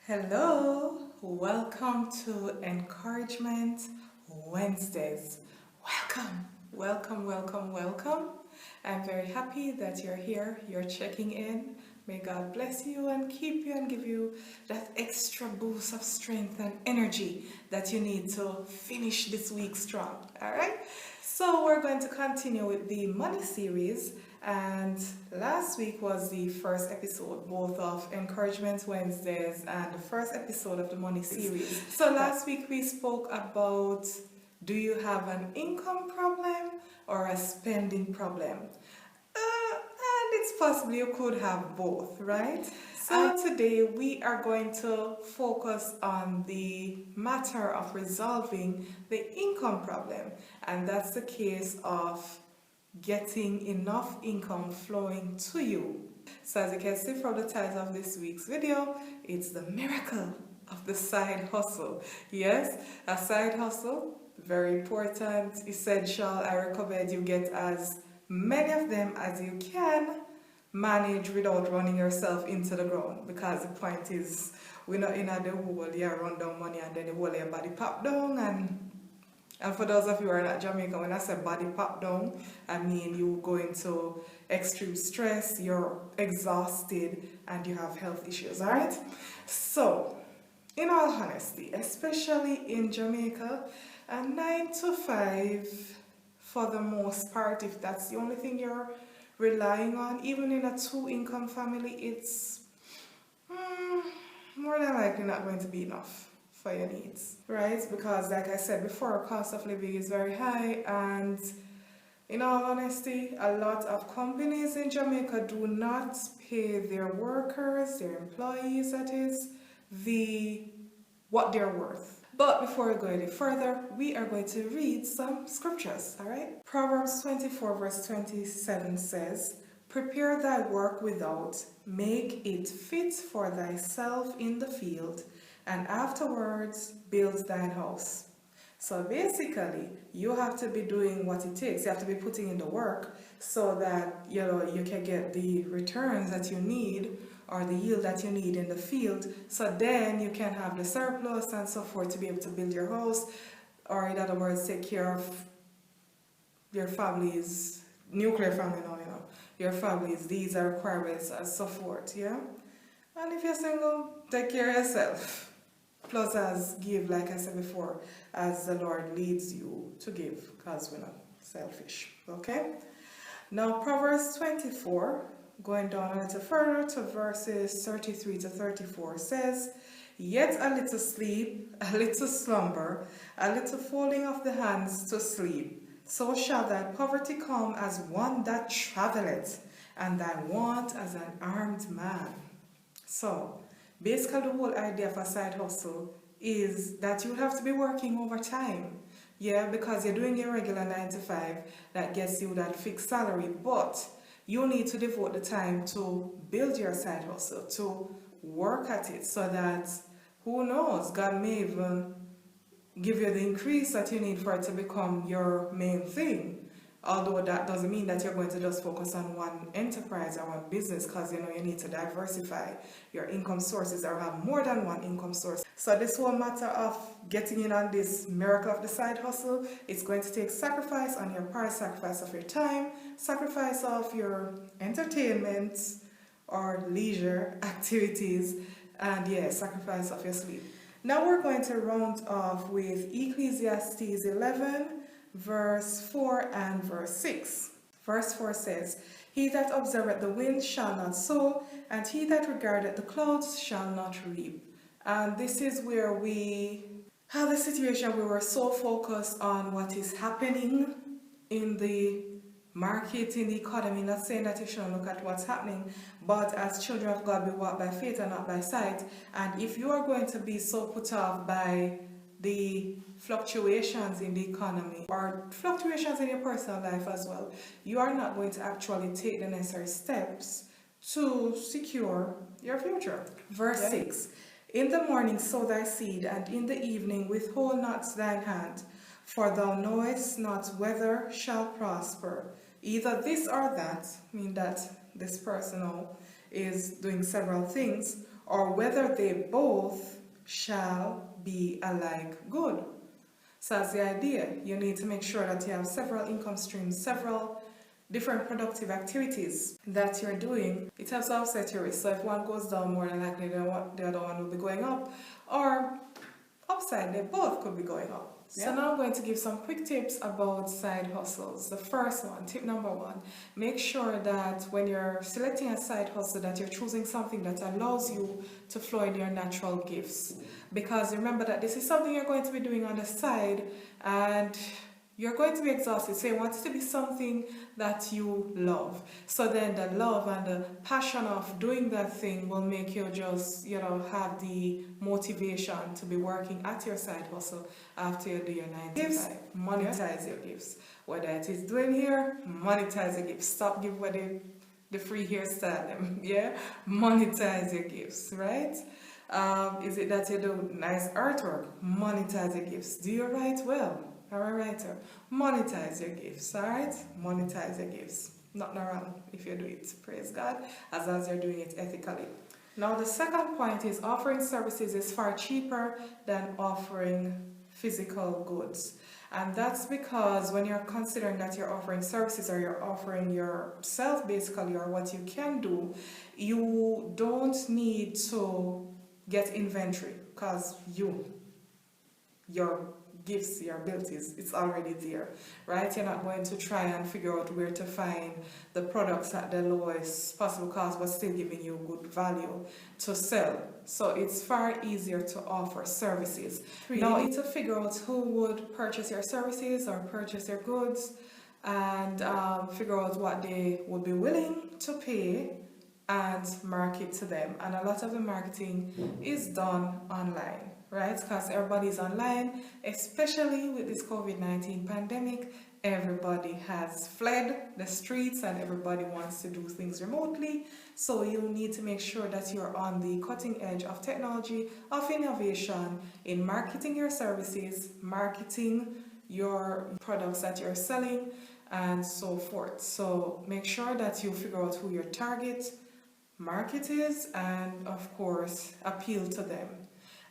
Hello, welcome to Encouragement Wednesdays. Welcome. I'm very happy that you're here, you're checking in. May God bless you and keep you and give you that extra boost of strength and energy that you need to finish this week strong. All right? So, we're going to continue with the money series. And last week was the first episode, both of Encouragement Wednesdays and the first episode of the money series. So last week we spoke about, do you have an income problem or a spending problem? And it's possible you could have both, right? So today we are going to focus on the matter of resolving the income problem. And that's the case of getting enough income flowing to you. So as you can see from the title of this week's video, it's the miracle of the side hustle. Yes, a side hustle, very important, essential. I recommend you get as many of them as you can manage without running yourself into the ground, because the point is we're not in the whole year run down money and then the whole your body pop down. And for those of you who are not Jamaican, when I say body pop down, I mean you go into extreme stress, you're exhausted, and you have health issues, alright? So, in all honesty, especially in Jamaica, a 9 to 5, for the most part, if that's the only thing you're relying on, even in a 2-income family, it's more than likely not going to be enough for your needs, right? Because like I said before, cost of living is very high, and in all honesty, a lot of companies in Jamaica do not pay their workers, their employees, that is, what they're worth. But before we go any further, we are going to read some scriptures, all right? Proverbs 24 verse 27 says, "Prepare thy work without, make it fit for thyself in the field, and afterwards build thine house." So basically, you have to be doing what it takes. You have to be putting in the work so that you can get the returns that you need, or the yield that you need in the field. So then you can have the surplus and so forth to be able to build your house, or in other words, take care of your family's nuclear family now, your family's these are requirements and so forth, yeah? And if you're single, take care of yourself. Plus, as give, like I said before, as the Lord leads you to give, because we're not selfish, okay? Now, Proverbs 24, going down a little further to verses 33 to 34, says, "Yet a little sleep, a little slumber, a little folding of the hands to sleep, so shall thy poverty come as one that travelleth, and thy want as an armed man." So, basically, the whole idea of a side hustle is that you have to be working overtime. Yeah, because you're doing your regular 9 to 5 that gets you that fixed salary, but you need to devote the time to build your side hustle, to work at it, so that, who knows, God may even give you the increase that you need for it to become your main thing. Although that doesn't mean that you're going to just focus on one enterprise or one business, because you need to diversify your income sources or have more than one income source. So this whole matter of getting in on this miracle of the side hustle, it's going to take sacrifice on your part, sacrifice of your time, sacrifice of your entertainment or leisure activities, and sacrifice of your sleep. Now we're going to round off with Ecclesiastes 11 verse 4 and verse 6. Verse 4 says, "He that observeth the wind shall not sow, and he that regardeth the clouds shall not reap." And this is where we have a situation where we're so focused on what is happening in the market, in the economy. Not saying that you shouldn't look at what's happening, but as children of God, we walk by faith and not by sight. And if you are going to be so put off by the fluctuations in the economy or fluctuations in your personal life as well, you are not going to actually take the necessary steps to secure your future. Verse 6, "In the morning sow thy seed, and in the evening withhold not thine hand, for thou knowest not whether shall prosper either this or that," meaning that this person now is doing several things, or whether they both shall be alike good. So that's the idea. You need to make sure that you have several income streams, several different productive activities that you're doing. It helps offset your risk. So if one goes down, more than likely the other one will be going up, or upside, they both could be going up. Yeah. So now I'm going to give some quick tips about side hustles. The first one, tip number one, make sure that when you're selecting a side hustle that you're choosing something that allows you to flow in your natural gifts. Because remember that this is something you're going to be doing on the side and you're going to be exhausted. So you want it to be something that you love. So then the love and the passion of doing that thing will make you just, have the motivation to be working at your side hustle after you do your 9 to 5. Monetize your gifts. Whether it is doing hair, monetize your gifts. Stop giving away the free hairstyle. Yeah? Monetize your gifts, right? Is it that you do nice artwork? Monetize your gifts. Do you write well? Are a writer? Monetize your gifts, alright? Monetize your gifts. Nothing wrong if you do it, praise God, as long as you're doing it ethically. Now the second point is offering services is far cheaper than offering physical goods. And that's because when you're considering that you're offering services or you're offering yourself basically, or what you can do, you don't need to get inventory because your gifts, your abilities, it's already there, right? You're not going to try and figure out where to find the products at the lowest possible cost but still giving you good value to sell. So it's far easier to offer services. Now you need to figure out who would purchase your services or purchase your goods, and figure out what they would be willing to pay and market to them. And a lot of the marketing is done online, right? Because everybody's online, especially with this COVID-19 pandemic. Everybody has fled the streets and everybody wants to do things remotely. So you need to make sure that you're on the cutting edge of technology, of innovation in marketing your services, marketing your products that you're selling, and so forth. So make sure that you figure out who your target market is and of course appeal to them.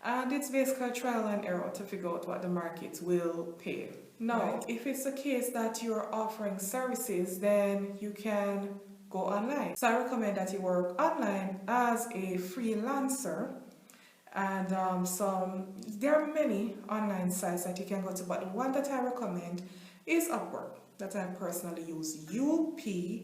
And it's basically trial and error to figure out what the market will pay. Now, right. If it's the case that you're offering services, then you can go online. So I recommend that you work online as a freelancer. And there are many online sites that you can go to, but the one that I recommend is Upwork, that I personally use, UPWORK.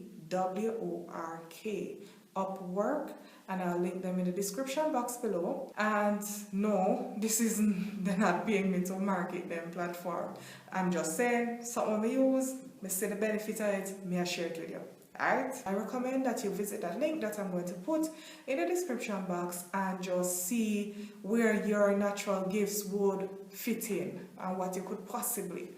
Upwork, and I'll link them in the description box below. And no, they're not paying me to market them platform. I'm just saying, something we use, me see the benefit of it, me I share it with you. Alright? I recommend that you visit that link that I'm going to put in the description box and just see where your natural gifts would fit in and what you could possibly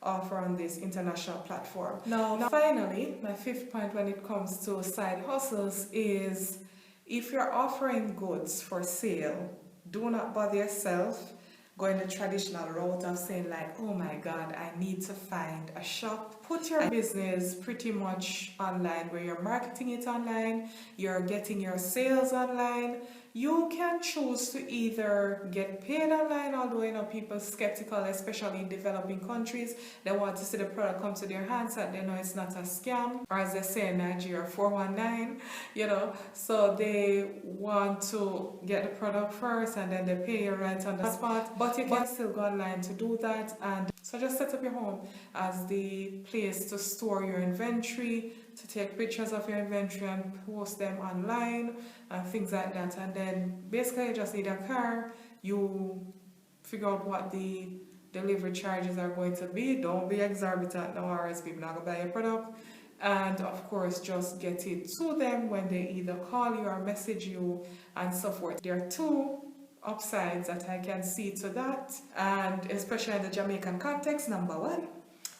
offer on this international platform. Now finally, my fifth point when it comes to side hustles is if you're offering goods for sale, do not bother yourself going the traditional route of saying like, oh my God, I need to find a shop. Put your business pretty much online, where you're marketing it online, you're getting your sales online. You can choose to either get paid online, although people skeptical, especially in developing countries. They want to see the product come to their hands and they know it's not a scam, or as they say in Nigeria, 419, so they want to get the product first and then they pay you right on the spot. But you can still go online to do that, and so just set up your home as the place to store your inventory, to take pictures of your inventory and post them online and things like that. And then basically you just need a car. You figure out what the delivery charges are going to be. Don't be exorbitant now, or else people not going to buy your product. And of course just get it to them when they either call you or message you and so forth. There are two upsides that I can see to that, and especially in the Jamaican context. Number one,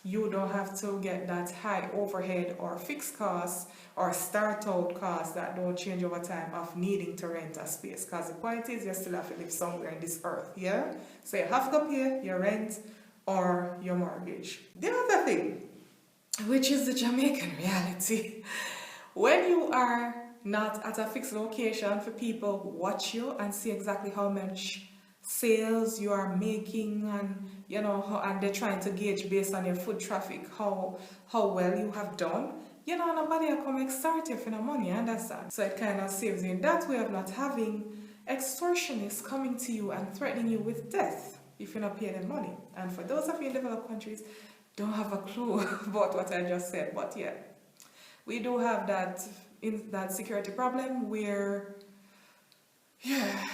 you don't have to get that high overhead or fixed costs or start out costs that don't change over time of needing to rent a space, because the point is you still have to live somewhere in this earth, yeah? So you have to pay your rent or your mortgage. The other thing, which is the Jamaican reality, when you are not at a fixed location for people who watch you and see exactly how much sales you are making, and and they're trying to gauge based on your foot traffic how well you have done. Nobody will come extort you for no money, understand? So it kind of saves you in that way of not having extortionists coming to you and threatening you with death if you're not paying them money. And for those of you in developed countries, don't have a clue about what I just said, but yeah, we do have that security problem where, yeah,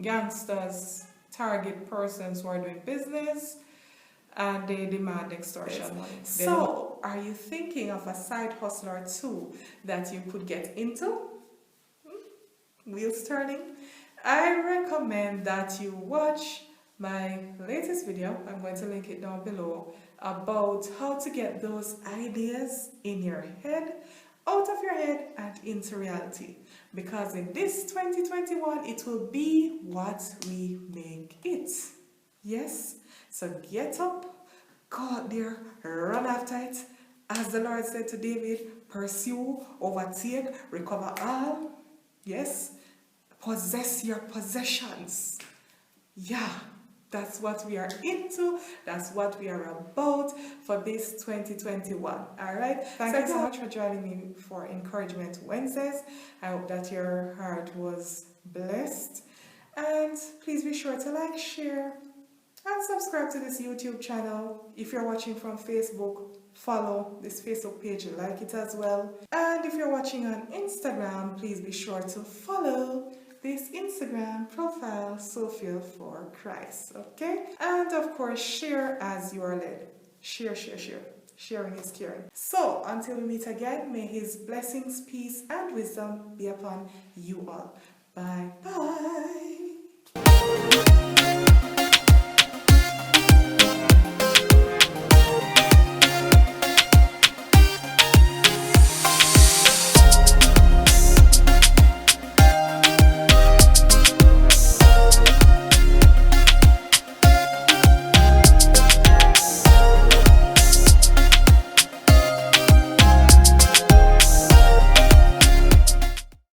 gangsters target persons who are doing business and they demand extortion money. So, are you thinking of a side hustle or two that you could get into? Wheels turning? I recommend that you watch my latest video, I'm going to link it down below, about how to get those ideas in your head, out of your head and into reality. Because in this 2021, it will be what we make it. Yes? So get up, go out there, run after it. As the Lord said to David, pursue, overtake, recover all. Yes? Possess your possessions. Yeah. That's what we are into. That's what we are about for this 2021. Alright? Thank you so much for joining me for Encouragement Wednesdays. I hope that your heart was blessed. And please be sure to like, share, and subscribe to this YouTube channel. If you're watching from Facebook, follow this Facebook page, like it as well. And if you're watching on Instagram, please be sure to follow this Instagram profile, Sophia for Christ, okay? And of course, share as you are led. Share. Sharing is caring. So, until we meet again, may His blessings, peace, and wisdom be upon you all. Bye.